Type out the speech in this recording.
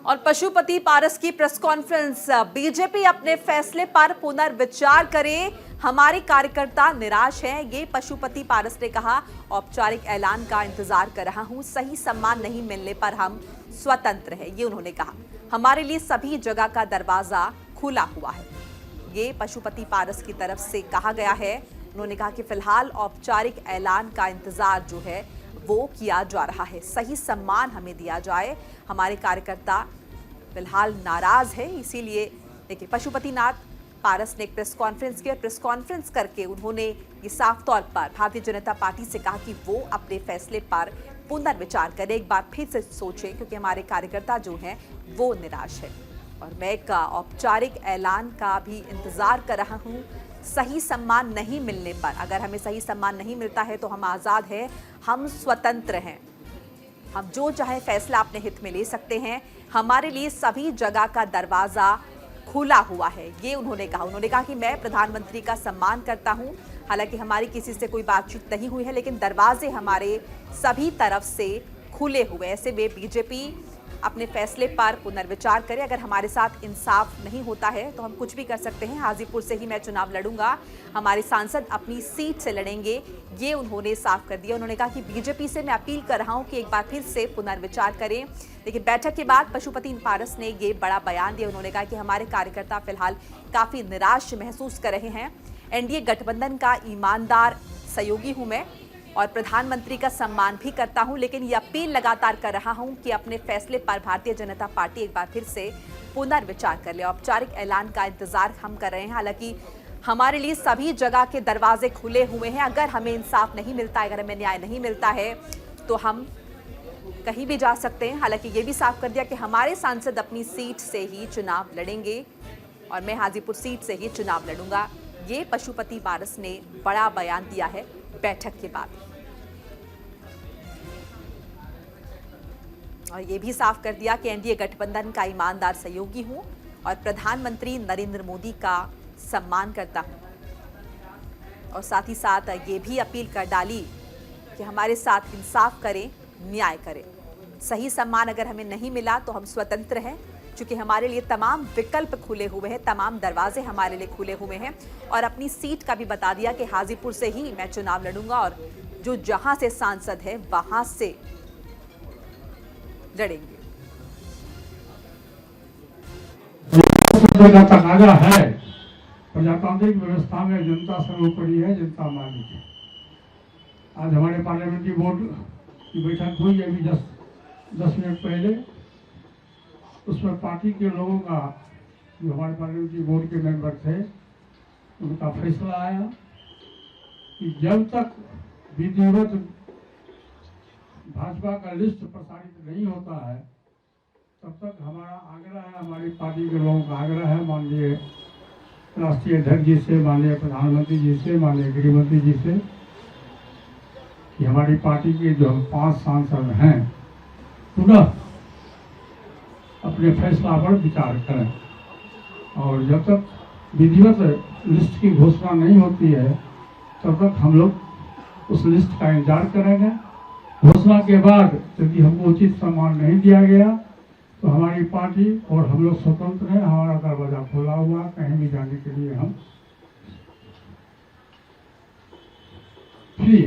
और पशुपति पारस की press conference. BJP अपने फैसले पर पुनर्विचार करे, हमारे कार्यकर्ता निराश हैं, ये पशुपति पारस ने कहा। औपचारिक ऐलान का इंतजार कर रहा हूं, सही सम्मान नहीं मिलने पर हम स्वतंत्र हैं, ये उन्होंने कहा। हमारे लिए सभी जगह का दरवाजा खुला हुआ है, ये पशुपति पारस की तरफ से कहा गया है। उन्होंने कहा कि फिलहाल औपचारिक ऐलान का इंतजार जो है वो किया जा रहा है, सही सम्मान हमें दिया जाए। हमारे कार्यकर्ता फिलहाल नाराज है, इसीलिए देखिए पशुपतिनाथ पारस ने एक प्रेस कॉन्फ्रेंस की और प्रेस कॉन्फ्रेंस करके उन्होंने ये साफ तौर पर भारतीय जनता पार्टी से कहा कि वो अपने फैसले पर पुनर्विचार करें, एक बार फिर से सोचें, क्योंकि हमारे कार्यकर्ता जो हैं वो निराश है। और मैं एक औपचारिक ऐलान का भी इंतजार कर रहा हूँ, सही सम्मान नहीं मिलने पर, अगर हमें सही सम्मान नहीं मिलता है तो हम आज़ाद हैं, हम स्वतंत्र हैं, हम जो चाहे फैसला अपने हित में ले सकते हैं। हमारे लिए सभी जगह का दरवाज़ा खुला हुआ है, ये उन्होंने कहा। उन्होंने कहा कि मैं प्रधानमंत्री का सम्मान करता हूं, हालांकि हमारी किसी से कोई बातचीत नहीं हुई है, लेकिन दरवाजे हमारे सभी तरफ से खुले हुए। ऐसे में बीजेपी अपने फैसले पर पुनर्विचार करे। अगर हमारे साथ इंसाफ नहीं होता है तो हम कुछ भी कर सकते हैं। हाजीपुर से ही मैं चुनाव लड़ूंगा, हमारे सांसद अपनी सीट से लड़ेंगे, ये उन्होंने साफ कर दिया। उन्होंने कहा कि बीजेपी से मैं अपील कर रहा हूं कि एक बार फिर से पुनर्विचार करें। लेकिन बैठक के बाद पशुपति पारस ने ये बड़ा बयान दिया। उन्होंने कहा कि हमारे कार्यकर्ता फिलहाल काफी निराश महसूस कर रहे हैं। एनडीए गठबंधन का ईमानदार सहयोगी हूं मैं और प्रधानमंत्री का सम्मान भी करता हूं, लेकिन ये अपील लगातार कर रहा हूं कि अपने फैसले पर भारतीय जनता पार्टी एक बार फिर से पुनर्विचार कर ले। औपचारिक ऐलान का इंतजार हम कर रहे हैं, हालांकि हमारे लिए सभी जगह के दरवाजे खुले हुए हैं। अगर हमें इंसाफ नहीं मिलता है, अगर हमें न्याय नहीं मिलता है तो हम कहीं भी जा सकते हैं। हालांकि ये भी साफ कर दिया कि हमारे सांसद अपनी सीट से ही चुनाव लड़ेंगे और मैं हाजीपुर सीट से ही चुनाव लड़ूंगा। ये पशुपति पारस ने बड़ा बयान दिया है बैठक के बाद। और ये भी साफ कर दिया कि एनडीए गठबंधन का ईमानदार सहयोगी हूं और प्रधानमंत्री नरेंद्र मोदी का सम्मान करता हूं। और साथ ही साथ ये भी अपील कर डाली कि हमारे साथ इंसाफ करें, न्याय करें। सही सम्मान अगर हमें नहीं मिला तो हम स्वतंत्र हैं, क्योंकि हमारे लिए तमाम विकल्प खुले हुए हैं, तमाम दरवाजे हमारे लिए खुले हुए हैं। और अपनी सीट का भी बता दिया कि हाजीपुर से ही मैं चुनाव लड़ूंगा और जो जहां से सांसद है वहां से लड़ेंगे। तकाजा है, प्रजातांत्रिक व्यवस्था में जनता सर्वोपरि है, जनता मालिक है। आज हमारे पार्लियामेंट्री बोर्ड की बैठक हुई अभी 10 मिनट पहले। उसमें पार्टी के लोगों का, जो हमारे पार्लियामेंट्री बोर्ड के मेंबर थे, उनका फैसला आया कि जब तक विधिवत भाजपा का लिस्ट प्रसारित नहीं होता है तब तक हमारा आग्रह है, हमारी पार्टी के लोगों का आग्रह है माननीय राष्ट्रीय अध्यक्ष जी से, माननीय प्रधानमंत्री जी से, माननीय गृह मंत्री जी से, कि हमारी पार्टी के जो हम 5 सांसद हैं पुनः अपने फैसला पर विचार करें। और जब तक विधिवत लिस्ट की घोषणा नहीं होती है तब तक हम लोग उस लिस्ट का इंतजार करेंगे। घोषणा के बाद यदि हमको उचित सम्मान नहीं दिया गया तो हमारी पार्टी और हम लोग स्वतंत्र हैं, हमारा दरवाजा खुला हुआ, कहीं भी जाने के लिए हम फ्री।